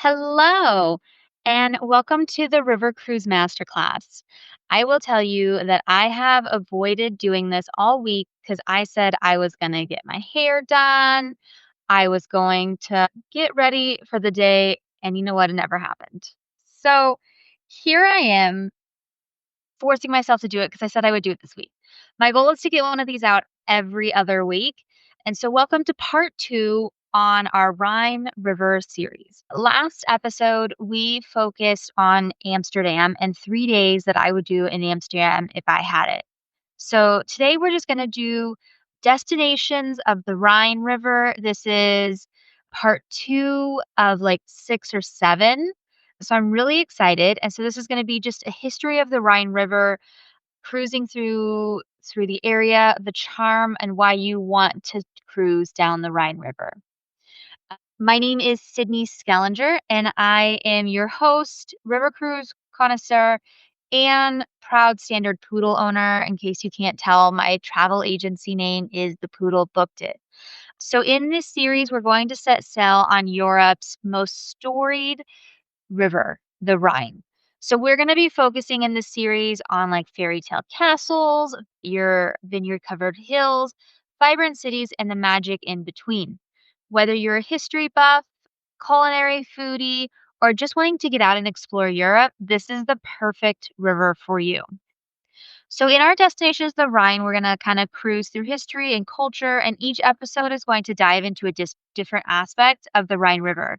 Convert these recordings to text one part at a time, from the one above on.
Hello, and welcome to the River Cruise Masterclass. I will tell you that I have avoided doing this all week because I said I was going to get my hair done. I was going to get ready for the day, and you know what? It never happened. So here I am forcing myself to do it because I said I would do it this week. My goal is to get one of these out every other week. And so, welcome to part two on our Rhine River series. Last episode, we focused on Amsterdam and 3 days that I would do in Amsterdam if I had it. So, today we're just going to do destinations of the Rhine River. This is part two of like six or seven. So I'm really excited. And so this is going to be just a history of the Rhine River, cruising through the area, the charm, and why you want to cruise down the Rhine River. My name is Sydney Skellinger, and I am your host, river cruise connoisseur, and proud standard poodle owner. In case you can't tell, my travel agency name is The Poodle Booked It. So in this series, we're going to set sail on Europe's most storied river, the Rhine. So we're going to be focusing in this series on like fairy tale castles, your vineyard covered hills, vibrant cities, and the magic in between. Whether you're a history buff, culinary foodie, or just wanting to get out and explore Europe, this is the perfect river for you. So, in our destinations, the Rhine, we're going to kind of cruise through history and culture, and each episode is going to dive into a different aspect of the Rhine River.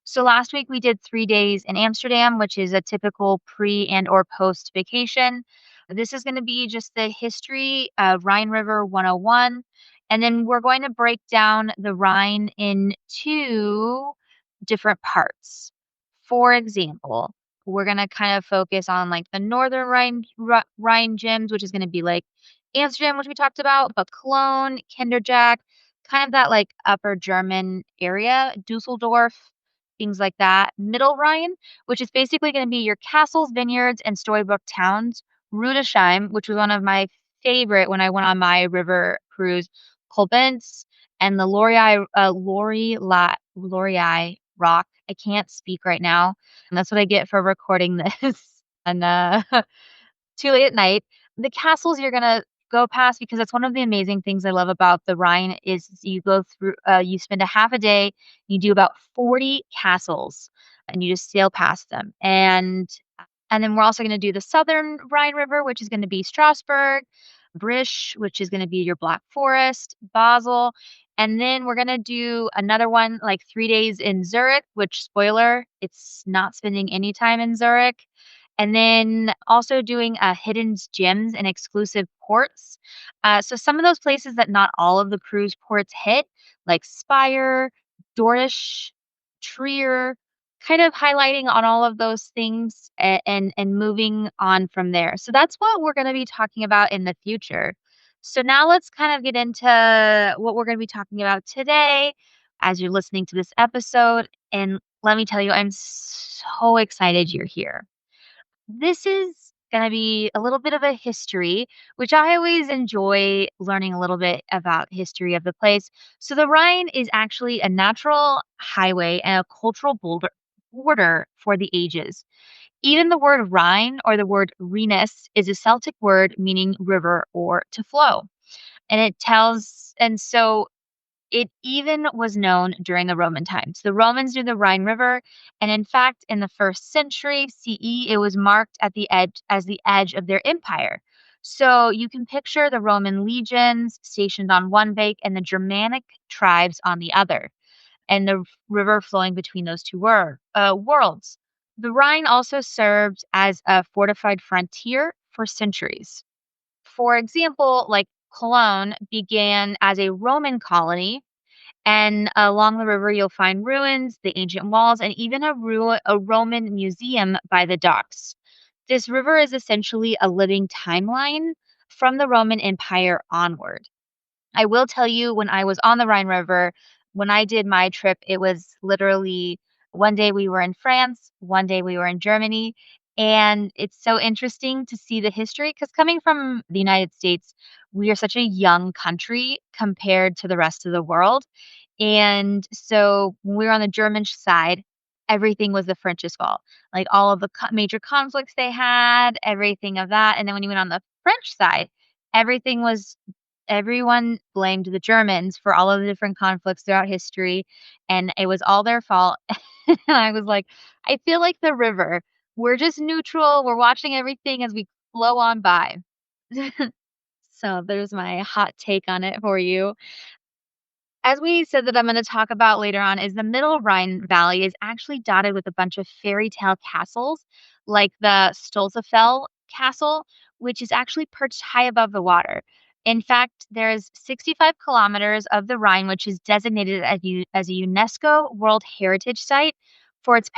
So, last week we did 3 days in Amsterdam, which is a typical pre and or post vacation. This is going to be just the history of Rhine River 101. And then we're going to break down the Rhine in two different parts. For example, we're gonna kind of focus on like the northern Rhine gyms, which is gonna be like Amsterdam, which we talked about, but Cologne, Kinderjag, kind of that like upper German area, Dusseldorf, things like that. Middle Rhine, which is basically gonna be your castles, vineyards, and storybook towns. Rudesheim, which was one of my favorite when I went on my river cruise, Koblenz, and the Lorelei Rock. I can't speak right now, and that's what I get for recording this and too late at night. The castles you're gonna go past because that's one of the amazing things I love about the Rhine is you go through you spend a half a day, you do about 40 castles and you just sail past them. And then we're also going to do the southern Rhine River, which is going to be Strasbourg, Brish, which is going to be your Black Forest, Basel. And then we're going to do another one like 3 days in Zurich, which, spoiler, it's not spending any time in Zurich. And then also doing hidden gems and exclusive ports. So some of those places that not all of the cruise ports hit, like Spire, Dordrecht, Trier, kind of highlighting on all of those things and moving on from there. So that's what we're going to be talking about in the future. So now let's kind of get into what we're going to be talking about today as you're listening to this episode. And let me tell you, I'm so excited you're here. This is going to be a little bit of a history, which I always enjoy learning a little bit about history of the place. So the Rhine is actually a natural highway and a cultural border for the ages. Even the word Rhine or the word Rhenus is a Celtic word meaning river or to flow. And so it even was known during the Roman times. The Romans knew the Rhine River, and in fact, in the first century CE, it was marked at the edge as the edge of their empire. So you can picture the Roman legions stationed on one bank and the Germanic tribes on the other, and the river flowing between those two worlds. The Rhine also served as a fortified frontier for centuries. For example, like Cologne began as a Roman colony, and along the river, you'll find ruins, the ancient walls, and even a Roman museum by the docks. This river is essentially a living timeline from the Roman Empire onward. I will tell you, when I was on the Rhine River, when I did my trip, it was literally one day we were in France, one day we were in Germany. And it's so interesting to see the history because coming from the United States, we are such a young country compared to the rest of the world. And so when we were on the German side, everything was the French's fault. Like, all of the major conflicts they had, everything of that, and then when you went on the French side, everything was everyone blamed the Germans for all of the different conflicts throughout history, and it was all their fault. And I was like, "I feel like the river. We're just neutral, we're watching everything as we flow on by." So, there's my hot take on it for you. As we said that I'm going to talk about later on, is the Middle Rhine Valley is actually dotted with a bunch of fairy tale castles, like the Stolzefell Castle, which is actually perched high above the water. In fact, there's 65 kilometers of the Rhine, which is designated as a UNESCO World Heritage Site for its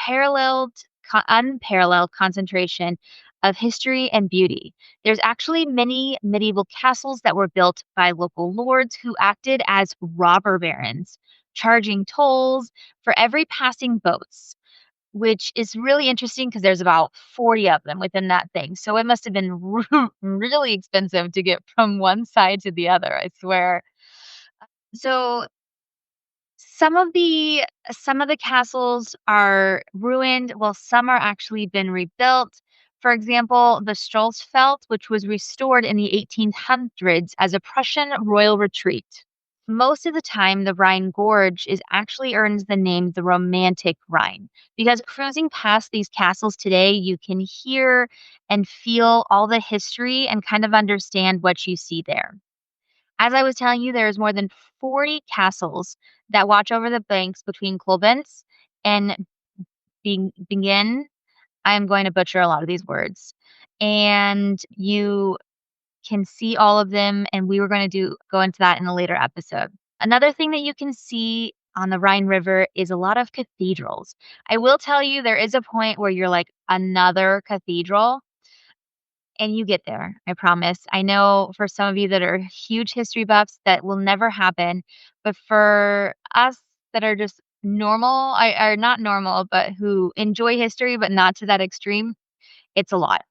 unparalleled concentration of history and beauty. There's actually many medieval castles that were built by local lords who acted as robber barons, charging tolls for every passing boats, which is really interesting because there's about 40 of them within that thing. So it must have been really expensive to get from one side to the other, I swear. So some of the castles are ruined, while some are actually been rebuilt. For example, the Strolsfeld, which was restored in the 1800s as a Prussian royal retreat. Most of the time, the Rhine Gorge is actually earns the name the Romantic Rhine because cruising past these castles today, you can hear and feel all the history and kind of understand what you see there. As I was telling you, there's more than 40 castles that watch over the banks between Koblenz and Bingen. I'm going to butcher a lot of these words. And you can see all of them, and we were going to go into that in a later episode. Another thing that you can see on the Rhine River is a lot of cathedrals. I will tell you, there is a point where you're like, another cathedral, and you get there, I promise. I know for some of you that are huge history buffs, that will never happen, but for us that are just normal, are not normal, but who enjoy history, but not to that extreme, it's a lot.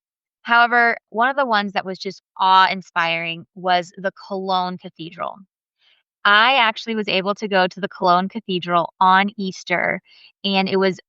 However, one of the ones that was just awe-inspiring was the Cologne Cathedral. I actually was able to go to the Cologne Cathedral on Easter, and it was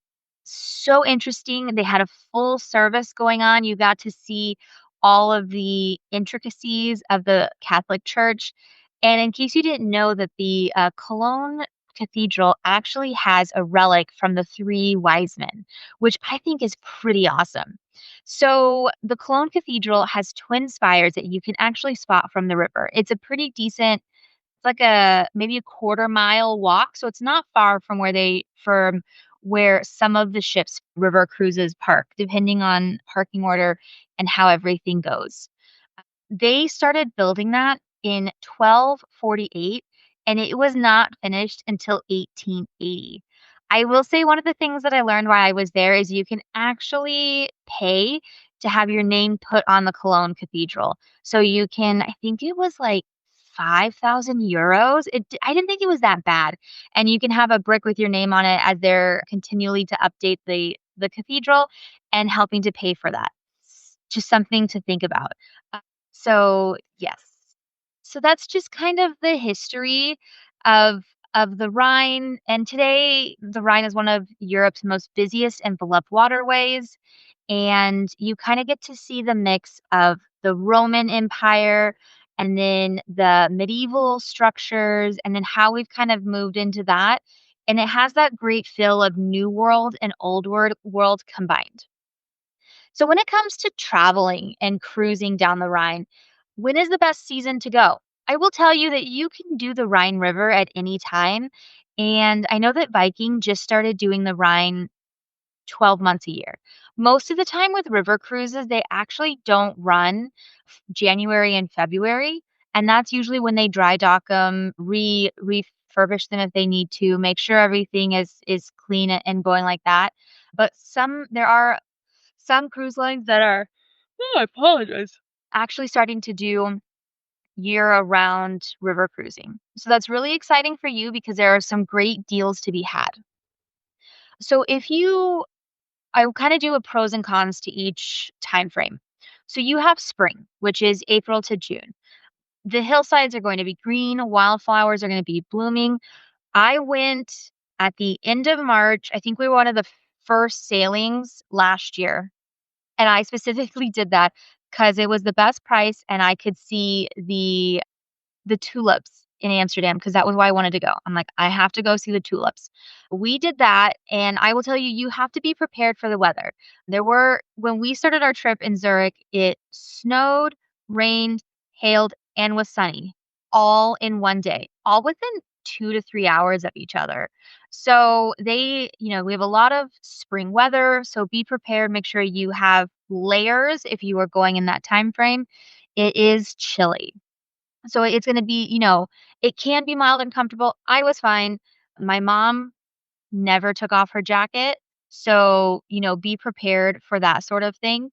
so interesting. They had a full service going on. You got to see all of the intricacies of the Catholic Church. And in case you didn't know that the Cologne Cathedral actually has a relic from the three wise men, which I think is pretty awesome. So the Cologne Cathedral has twin spires that you can actually spot from the river. It's a pretty decent, it's like a maybe a quarter-mile walk, so it's not far from where some of the ships river cruises park, depending on parking order and how everything goes. They started building that in 1248, and it was not finished until 1880. I will say one of the things that I learned while I was there is you can actually pay to have your name put on the Cologne Cathedral. So you can, I think it was like 5,000 euros. I didn't think it was that bad. And you can have a brick with your name on it as they're continually to update the cathedral and helping to pay for that. Just something to think about. So, yes. So that's just kind of the history of the Rhine, and today the Rhine is one of Europe's most busiest and beloved waterways, and you kind of get to see the mix of the Roman Empire and then the medieval structures and then how we've kind of moved into that, and it has that great feel of new world and old world combined. So when it comes to traveling and cruising down the Rhine, when is the best season to go? I will tell you that you can do the Rhine River at any time. And I know that Viking just started doing the Rhine 12 months a year. Most of the time with river cruises, they actually don't run January and February. And that's usually when they dry dock them, refurbish them if they need to, make sure everything is clean and going like that. But there are some cruise lines that are, oh, I apologize, actually starting to do year-round river cruising. So that's really exciting for you because there are some great deals to be had. So I kind of do a pros and cons to each time frame. So you have spring, which is April to June. The hillsides are going to be green, wildflowers are going to be blooming. I went at the end of March. I think we were one of the first sailings last year, and I specifically did that because it was the best price and I could see the tulips in Amsterdam because that was why I wanted to go. I'm like, "I have to go see the tulips." We did that, and I will tell you, you have to be prepared for the weather. When we started our trip in Zurich, it snowed, rained, hailed, and was sunny all in one day, all within 2 to 3 hours of each other. So we have a lot of spring weather, so be prepared, make sure you have layers if you are going in that time frame. It is chilly. So it's gonna be, it can be mild and comfortable. I was fine. My mom never took off her jacket, so, be prepared for that sort of thing.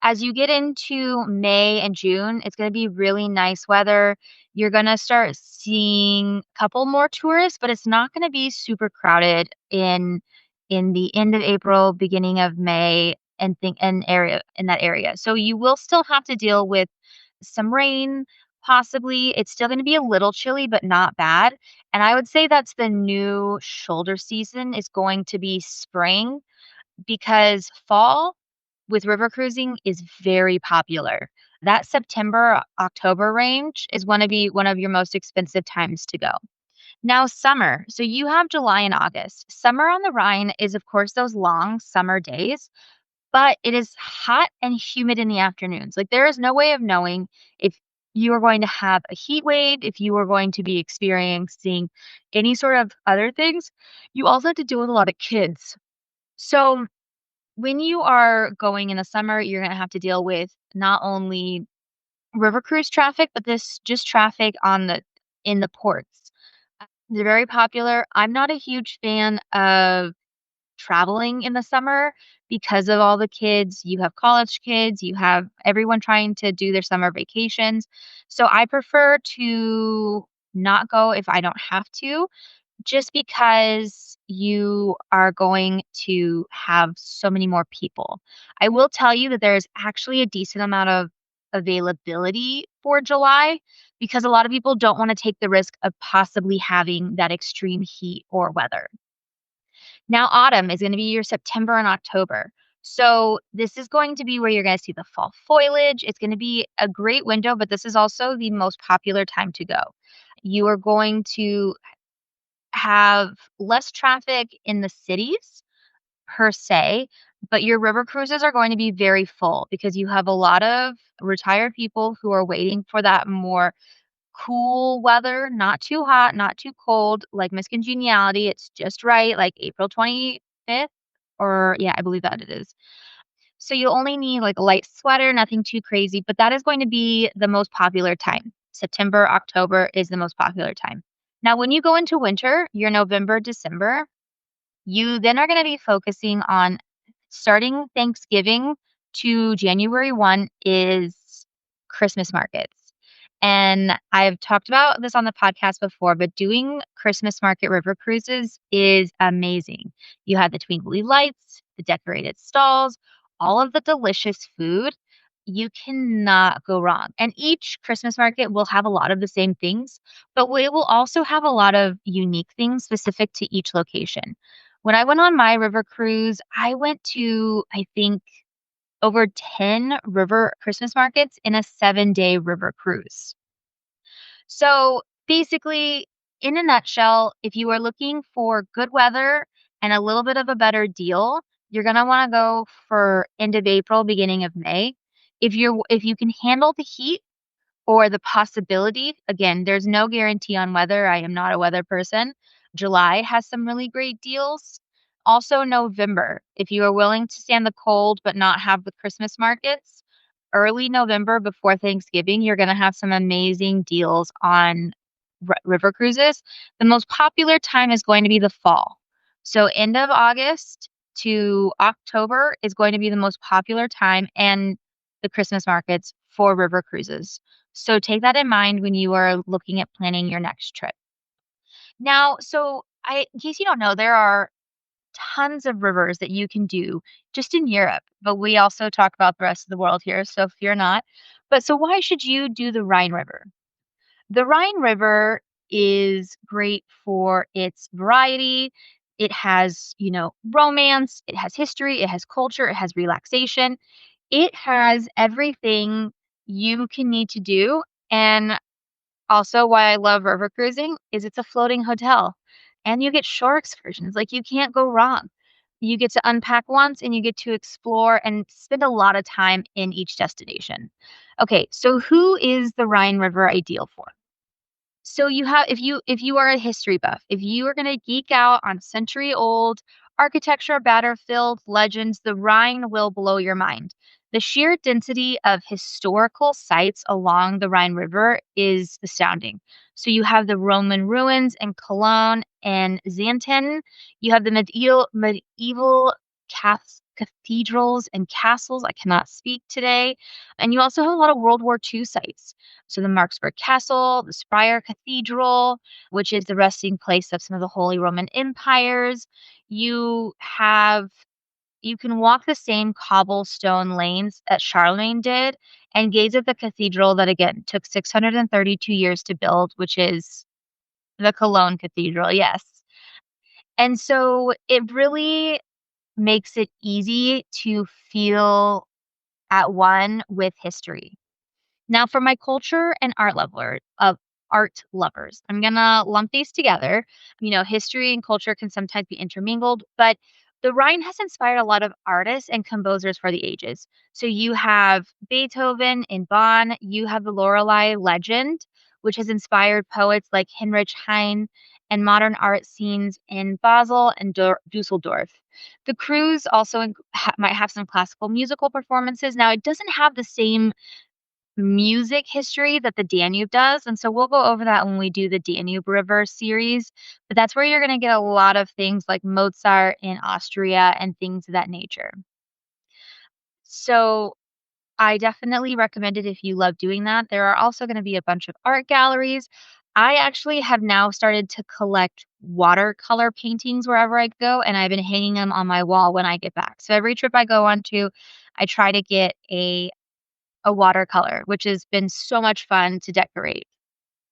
As you get into May and June, it's gonna be really nice weather. You're gonna start seeing a couple more tourists, but it's not gonna be super crowded in the end of April, beginning of May, in that area. So you will still have to deal with some rain, possibly. It's still gonna be a little chilly, but not bad. And I would say that's the new shoulder season is going to be spring because fall with river cruising is very popular. That September, October range is gonna be one of your most expensive times to go. Now, summer. So you have July and August. Summer on the Rhine is, of course, those long summer days, but it is hot and humid in the afternoons. Like, there is no way of knowing if you are going to have a heat wave, if you are going to be experiencing any sort of other things. You also have to deal with a lot of kids. So when you are going in the summer, you're gonna have to deal with not only river cruise traffic, but this just traffic in the ports. They're very popular. I'm not a huge fan of traveling in the summer because of all the kids. You have college kids, you have everyone trying to do their summer vacations. So I prefer to not go if I don't have to, just because you are going to have so many more people. I will tell you that there's actually a decent amount of availability for July because a lot of people don't want to take the risk of possibly having that extreme heat or weather. Now, autumn is going to be your September and October. So, this is going to be where you're going to see the fall foliage. It's going to be a great window, but this is also the most popular time to go. You are going to have less traffic in the cities per se, but your river cruises are going to be very full because you have a lot of retired people who are waiting for that more cool weather, not too hot, not too cold, like Miss Congeniality. It's just right, like April 25th, or yeah, I believe that it is. So you only need like a light sweater, nothing too crazy, but that is going to be the most popular time. September, October is the most popular time. Now, when you go into winter, your November, December, you then are going to be focusing on starting Thanksgiving to January 1 is Christmas markets. And I've talked about this on the podcast before, but doing Christmas market river cruises is amazing. You have the twinkly lights, the decorated stalls, all of the delicious food. You cannot go wrong. And each Christmas market will have a lot of the same things, but we will also have a lot of unique things specific to each location. When I went on my river cruise, I went to, I think, over 10 river Christmas markets in a 7-day river cruise. So basically, in a nutshell, if you are looking for good weather and a little bit of a better deal, you're going to want to go for end of April, beginning of May. If you can handle the heat, or the possibility, again, there's no guarantee on weather. I am not a weather person. July has some really great deals. Also, November, if you are willing to stand the cold but not have the Christmas markets, early November before Thanksgiving, you're going to have some amazing deals on river cruises. The most popular time is going to be the fall. So, end of August to October is going to be the most popular time, and the Christmas markets for river cruises. So take that in mind when you are looking at planning your next trip. Now, in case you don't know, there are tons of rivers that you can do just in Europe, but we also talk about the rest of the world here, so fear not. But so why should you do the Rhine River? The Rhine River is great for its variety. It has, romance, it has history, it has culture, it has relaxation. It has everything you can need to do. And also why I love river cruising is it's a floating hotel and you get shore excursions. Like you can't go wrong. You get to unpack once and you get to explore and spend a lot of time in each destination. Okay, so who is the Rhine River ideal for? So you have if you are a history buff, if you are gonna geek out on century-old architecture, battlefield legends, the Rhine will blow your mind. The sheer density of historical sites along the Rhine River is astounding. So you have the Roman ruins in Cologne and Xanten. You have the medieval cathedrals and castles. I cannot speak today. And you also have a lot of World War II sites. So the Marksburg Castle, the Speyer Cathedral, which is the resting place of some of the Holy Roman Empires. You have you can walk the same cobblestone lanes that Charlemagne did and gaze at the cathedral that again took 632 years to build, which is the Cologne Cathedral. Yes. And so it really makes it easy to feel at one with history. Now for my culture and art lovers, I'm gonna lump these together. History and culture can sometimes be intermingled, but the Rhine has inspired a lot of artists and composers for the ages. So you have Beethoven in Bonn, you have the Lorelei legend, which has inspired poets like Heinrich Heine and modern art scenes in Basel and Dusseldorf. The cruise also might have some classical musical performances. Now, it doesn't have the same music history that the Danube does, and so we'll go over that when we do the Danube River series, but that's where you're gonna get a lot of things like Mozart in Austria and things of that nature. So, I definitely recommend it if you love doing that. There are also gonna be a bunch of art galleries. I actually have now started to collect watercolor paintings wherever I go, and I've been hanging them on my wall when I get back. So every trip I go on to, I try to get a watercolor, which has been so much fun to decorate.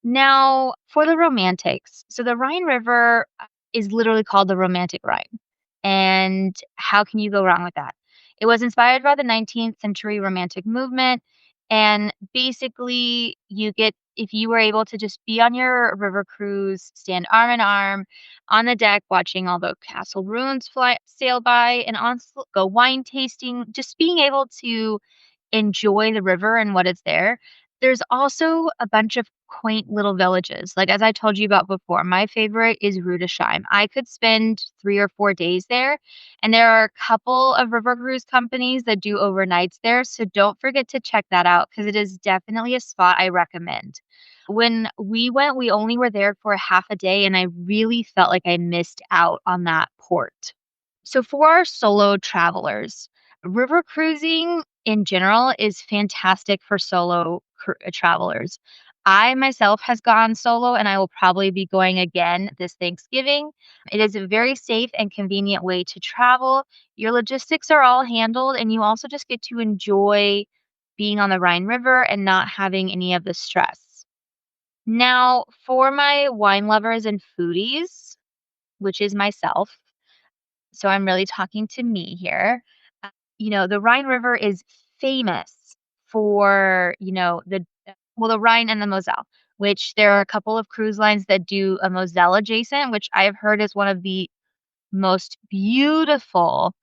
Now, for the romantics. So the Rhine River is literally called the Romantic Rhine. And how can you go wrong with that? It was inspired by the 19th century Romantic movement. And basically, if you were able to just be on your river cruise, stand arm in arm on the deck, watching all the castle ruins sail by, and go wine tasting, just being able to enjoy the river and what is there. There's also a bunch of quaint little villages. Like, as I told you about before, my favorite is Rudesheim. I could spend 3 or 4 days there, and there are a couple of river cruise companies that do overnights there, so don't forget to check that out because it is definitely a spot I recommend. When we went, we only were there for half a day, and I really felt like I missed out on that port. So for our solo travelers, river cruising in general is fantastic for travelers. I myself has gone solo and I will probably be going again this Thanksgiving. It is a very safe and convenient way to travel. Your logistics are all handled and you also just get to enjoy being on the Rhine River and not having any of the stress. Now, for my wine lovers and foodies, which is myself, so I'm really talking to me here. The Rhine River is famous for, the Rhine and the Moselle, which there are a couple of cruise lines that do a Moselle adjacent, which I have heard is one of the most beautiful,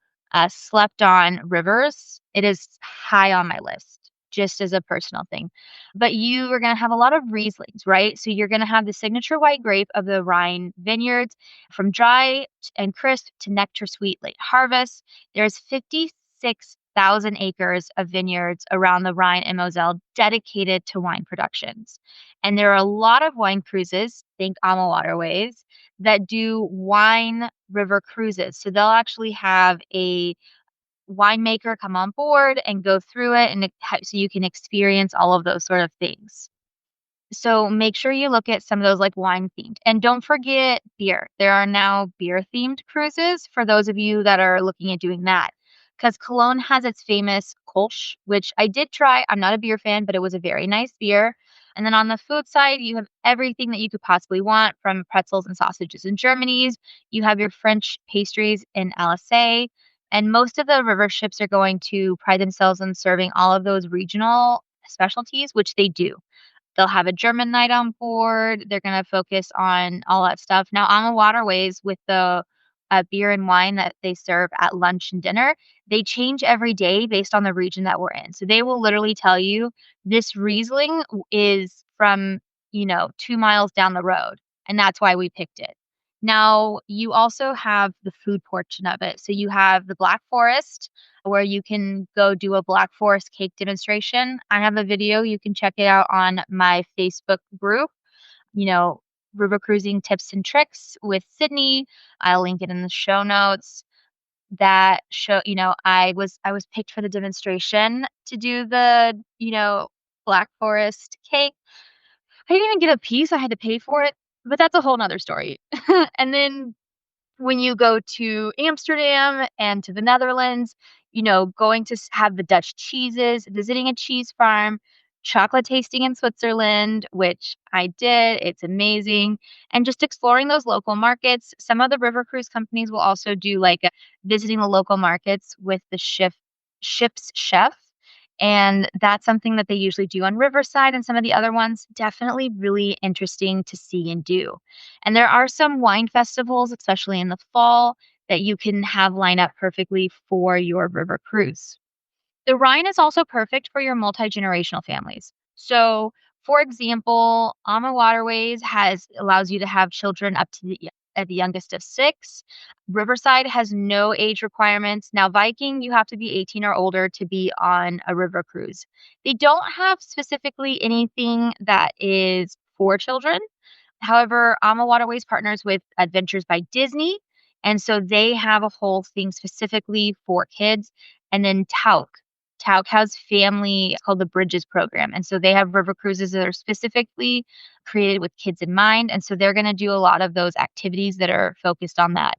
slept on rivers. It is high on my list, just as a personal thing. But you are gonna have a lot of Rieslings, right? So you're gonna have the signature white grape of the Rhine vineyards, from dry and crisp to nectar sweet late harvest. There's 56,000 acres of vineyards around the Rhine and Moselle dedicated to wine productions. And there are a lot of wine cruises, think AMA Waterways, that do wine river cruises. So they'll actually have a winemaker come on board and go through it, and so you can experience all of those sort of things. So make sure you look at some of those like wine themed. And don't forget beer. There are now beer themed cruises for those of you that are looking at doing that. Because Cologne has its famous Kolsch, which I did try. I'm not a beer fan, but it was a very nice beer. And then on the food side, you have everything that you could possibly want from pretzels and sausages in Germany's. You have your French pastries in LSA. And most of the river ships are going to pride themselves on serving all of those regional specialties, which they do. They'll have a German night on board. They're gonna focus on all that stuff. Now, on the waterways with the, beer and wine that they serve at lunch and dinner, they change every day based on the region that we're in. So they will literally tell you, "This Riesling is from, 2 miles down the road, and that's why we picked it." Now, you also have the food portion of it. So you have the Black Forest, where you can go do a Black Forest cake demonstration. I have a video. You can check it out on my Facebook group, you know, River Cruising Tips and Tricks with Sydney. I'll link it in the show notes. That show, I was picked for the demonstration to do the, Black Forest cake. I didn't even get a piece. I had to pay for it, but that's a whole nother story. And then when you go to Amsterdam and to the Netherlands, going to have the Dutch cheeses, visiting a cheese farm, chocolate tasting in Switzerland, which I did. It's amazing. And just exploring those local markets. Some of the river cruise companies will also do like visiting the local markets with the ship's chef. And that's something that they usually do on Riverside and some of the other ones. Definitely really interesting to see and do. And there are some wine festivals, especially in the fall, that you can have line up perfectly for your river cruise. The Rhine is also perfect for your multi-generational families. So, for example, Alma Waterways has allows you to have children up to at the youngest of 6. Riverside has no age requirements. Now, Viking, you have to be 18 or older to be on a river cruise. They don't have specifically anything that is for children. However, Alma Waterways partners with Adventures by Disney, and so they have a whole thing specifically for kids. And then Tauk. Tauk has family, it's called the Bridges program. And so they have river cruises that are specifically created with kids in mind. And so they're going to do a lot of those activities that are focused on that.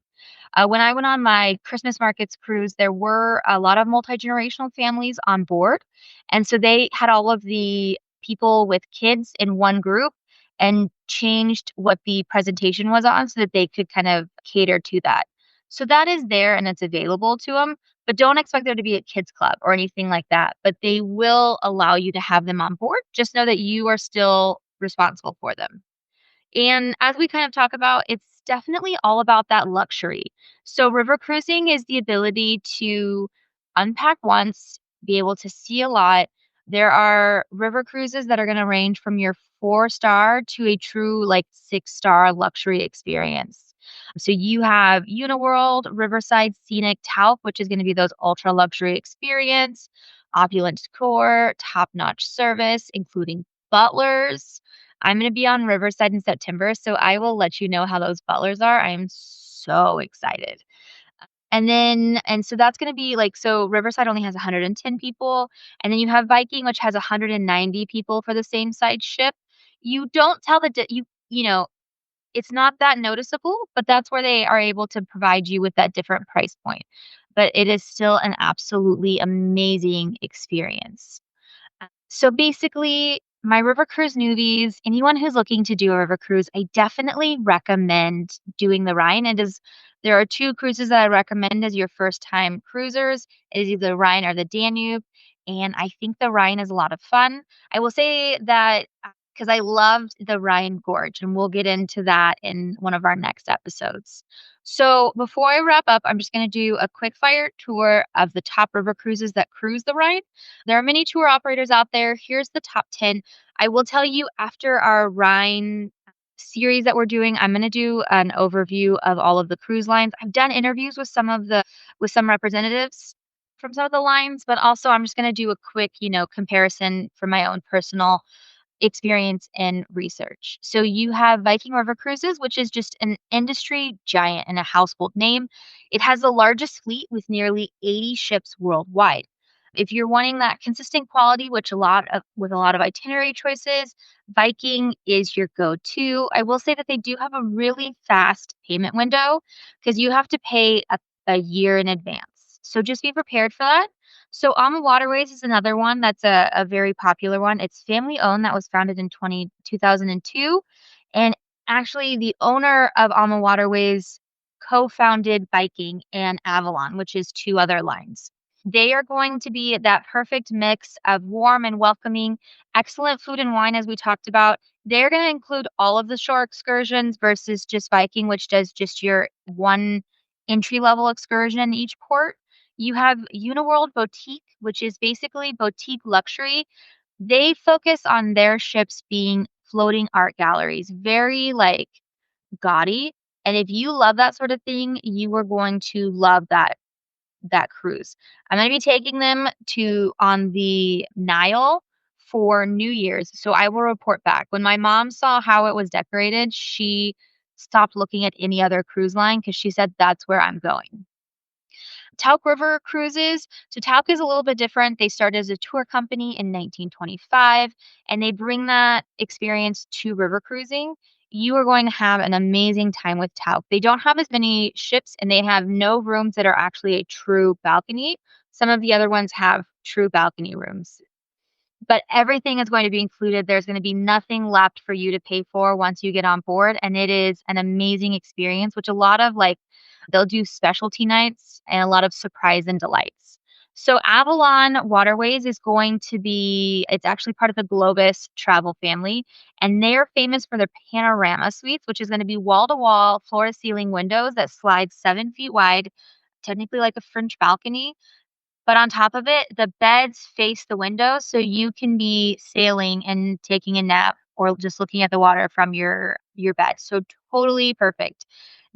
When I went on my Christmas markets cruise, there were a lot of multi-generational families on board. And so they had all of the people with kids in one group and changed what the presentation was on so that they could kind of cater to that. So that is there and it's available to them, but don't expect there to be a kids club or anything like that. But they will allow you to have them on board. Just know that you are still responsible for them. And as we kind of talk about, it's definitely all about that luxury. So, river cruising is the ability to unpack once, be able to see a lot. There are river cruises that are going to range from your 4-star to a true like 6-star luxury experience. So, you have Uniworld, Riverside Scenic Taup, which is going to be those ultra luxury experience, opulent decor, top notch service, including butlers. I'm gonna be on Riverside in September, so I will let you know how those butlers are. I am so excited. And so that's gonna be like so Riverside only has 110 people, and then you have Viking, which has 190 people for the same size ship. You don't tell the it's not that noticeable, but that's where they are able to provide you with that different price point. But it is still an absolutely amazing experience. So basically, my river cruise newbies, anyone who's looking to do a river cruise, I definitely recommend doing the Rhine. There are 2 cruises that I recommend as your first time cruisers. It is either the Rhine or the Danube. And I think the Rhine is a lot of fun. I will say that because I loved the Rhine Gorge, and we'll get into that in one of our next episodes. So before I wrap up, I'm just going to do a quick fire tour of the top river cruises that cruise the Rhine. There are many tour operators out there. Here's the top 10. I will tell you after our Rhine series that we're doing, I'm going to do an overview of all of the cruise lines. I've done interviews with some representatives from some of the lines, but also I'm just going to do a quick, comparison for my own personal experience and research. So you have Viking River Cruises, which is just an industry giant and a household name. It has the largest fleet with nearly 80 ships worldwide. If you're wanting that consistent quality, with a lot of itinerary choices, Viking is your go-to. I will say that they do have a really fast payment window because you have to pay a year in advance. So just be prepared for that. So Alma Waterways is another one that's a very popular one. It's family owned that was founded in 2002. And actually, the owner of Alma Waterways co founded Biking and Avalon, which is two other lines. They are going to be that perfect mix of warm and welcoming, excellent food and wine, as we talked about. They're going to include all of the shore excursions versus just Viking, which does just your one entry level excursion in each port. You have Uniworld Boutique, which is basically boutique luxury. They focus on their ships being floating art galleries, very like gaudy. And if you love that sort of thing, you are going to love that cruise. I'm going to be taking them to on the Nile for New Year's, so I will report back. When my mom saw how it was decorated, she stopped looking at any other cruise line because she said that's where I'm going. Tauk River Cruises. So Tauk is a little bit different. They started as a tour company in 1925, and they bring that experience to river cruising. You are going to have an amazing time with Tauk. They don't have as many ships, and they have no rooms that are actually a true balcony. Some of the other ones have true balcony rooms, but everything is going to be included. There's going to be nothing left for you to pay for once you get on board, and it is an amazing experience, which a lot of like they'll do specialty nights and a lot of surprise and delights. So Avalon Waterways is going to be it's actually part of the Globus travel family, and they're famous for their panorama suites, which is going to be wall-to-wall, floor-to-ceiling windows that slide 7 feet wide, technically like a French balcony, but on top of it, the beds face the window, so you can be sailing and taking a nap or just looking at the water from your bed. So totally perfect.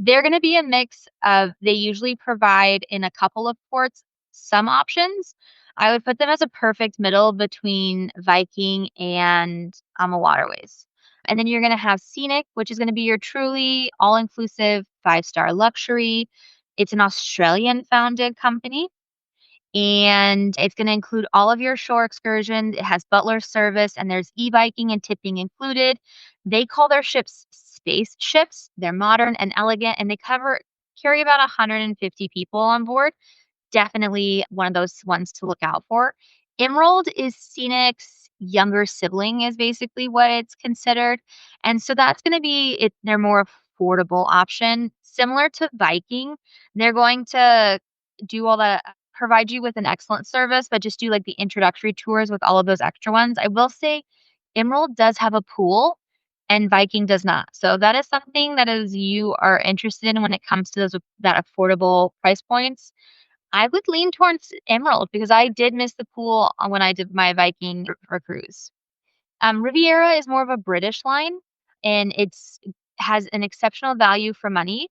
They're gonna be a mix of they usually provide in a couple of ports some options. I would put them as a perfect middle between Viking and Alma Waterways. And then you're gonna have Scenic, which is gonna be your truly all-inclusive five-star luxury. It's an Australian founded company and it's going to include all of your shore excursions. It has butler service and there's e-biking and tipping included. They call their ships space ships. They're modern and elegant and they carry about 150 people on board. Definitely one of those ones to look out for. Emerald is Scenic's younger sibling is basically what it's considered. And so that's going to be their more affordable option. Similar to Viking, they're going to do all that provide you with an excellent service, but just do like the introductory tours with all of those extra ones. I will say Emerald does have a pool and Viking does not. So that is something that is you are interested in when it comes to those that affordable price points. I would lean towards Emerald because I did miss the pool when I did my Viking cruise. Riviera is more of a British line, and it's has an exceptional value for money,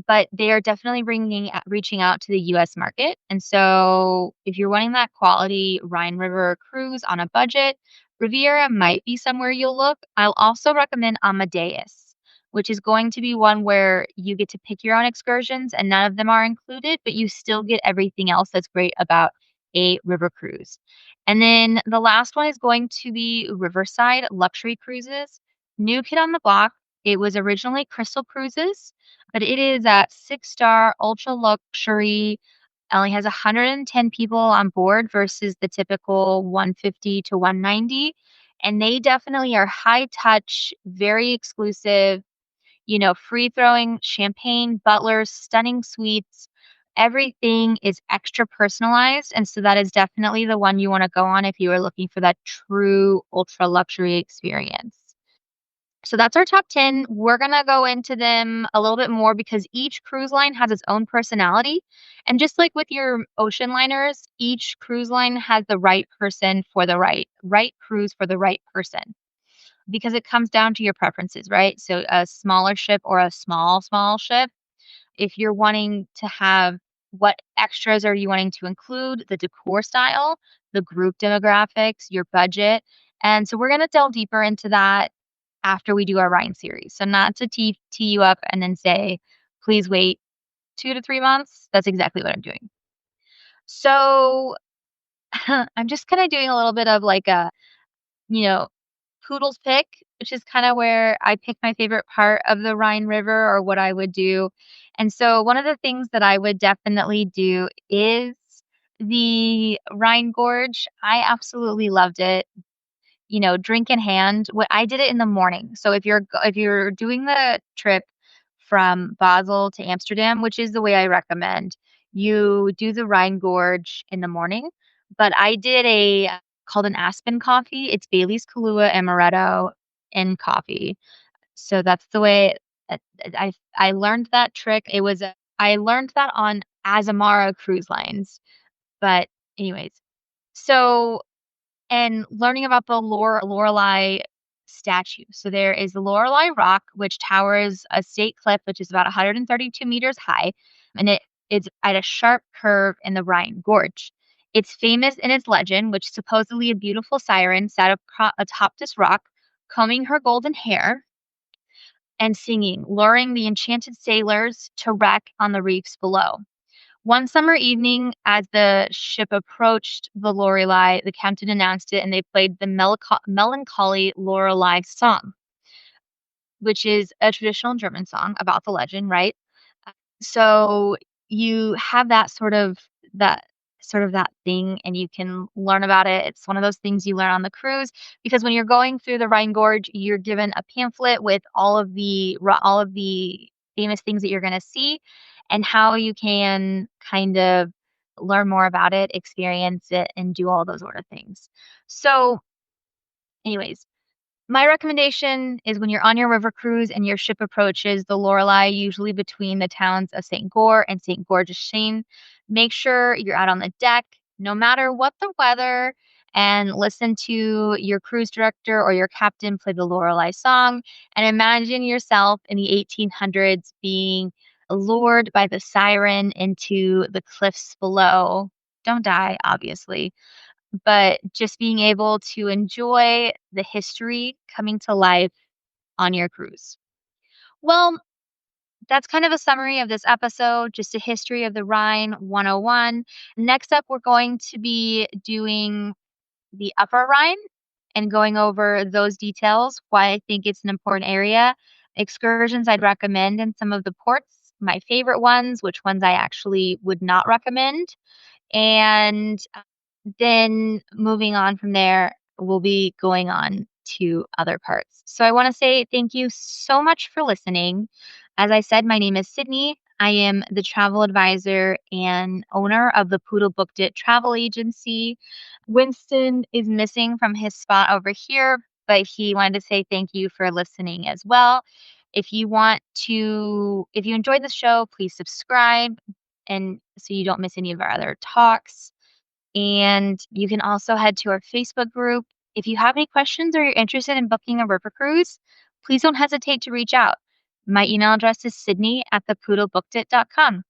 but they are definitely reaching out to the U.S. market. And so, if you're wanting that quality Rhine River cruise on a budget, Riviera might be somewhere you'll look. I'll also recommend Amadeus, which is going to be one where you get to pick your own excursions, and none of them are included, but you still get everything else that's great about a river cruise. And then the last one is going to be Riverside Luxury Cruises. New kid on the block. It was originally Crystal Cruises, but it is at 6-star ultra luxury. Only has 110 people on board versus the typical 150 to 190. And they definitely are high touch, very exclusive, free throwing champagne, butlers, stunning suites. Everything is extra personalized. And so that is definitely the one you want to go on if you are looking for that true ultra luxury experience. So that's our top 10. We're going to go into them a little bit more because each cruise line has its own personality. And just like with your ocean liners, each cruise line has the right person for the right cruise for the right person because it comes down to your preferences, right? So a smaller ship or a small ship, if you're wanting to have what extras are you wanting to include, the decor style, the group demographics, your budget. And so we're going to delve deeper into that after we do our Rhine series. So not to tee you up and then say, please wait 2 to 3 months. That's exactly what I'm doing. So I'm just kind of doing a little bit of like a, you know, Poodle's pick, which is kind of where I pick my favorite part of the Rhine River or what I would do. And so one of the things that I would definitely do is The Rhine Gorge, I absolutely loved it. Drink in hand. What I did it in the morning. So if you're doing the trip from Basel to Amsterdam, which is the way I recommend, you do the Rhine Gorge in the morning. But I did a called an Aspen coffee. It's Bailey's, Kahlua, Amaretto, and coffee. So that's the way uh, I learned that trick. I learned that on Azamara Cruise Lines. But anyways, so and learning about the Lorelei statue. So there is the Lorelei Rock, which towers a state cliff, which is about 132 meters high, and it is at a sharp curve in the Rhine Gorge. It's famous in its legend, which supposedly a beautiful siren sat atop this rock, combing her golden hair and singing, luring the enchanted sailors to wreck on the reefs below. One summer evening, as the ship approached the Lorelei, the captain announced it, and they played the melancholy Lorelei song, which is a traditional German song about the legend, right? So you have that that thing, and you can learn about it. It's one of those things you learn on the cruise because when you're going through the Rhine Gorge, you're given a pamphlet with all of the famous things that you're going to see and how you can kind of learn more about it, experience it, and do all those sort of things. So, anyways, my recommendation is when you're on your river cruise and your ship approaches the Lorelei, usually between the towns of St. Gore and St. George-Shane, make sure you're out on the deck, no matter what the weather, and listen to your cruise director or your captain play the Lorelei song, and imagine yourself in the 1800s being lured by the siren into the cliffs below. Don't die, obviously, but just being able to enjoy the history coming to life on your cruise. Well, that's kind of a summary of this episode, just a history of the Rhine 101. Next up, we're going to be doing the Upper Rhine and going over those details, why I think it's an important area, excursions I'd recommend, and some of the ports, my favorite ones, which ones I actually would not recommend. And then moving on from there, we'll be going on to other parts. So I want to say thank you so much for listening. As I said, my name is Sydney. I am the travel advisor and owner of the Poodle Booked It travel agency. Winston is missing from his spot over here, but he wanted to say thank you for listening as well. If you enjoyed the show, please subscribe and so you don't miss any of our other talks. And you can also head to our Facebook group. If you have any questions or you're interested in booking a river cruise, please don't hesitate to reach out. My email address is sydney@thepoodlebookedit.com.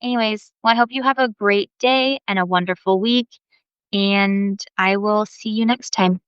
Anyways, well, I hope you have a great day and a wonderful week, and I will see you next time.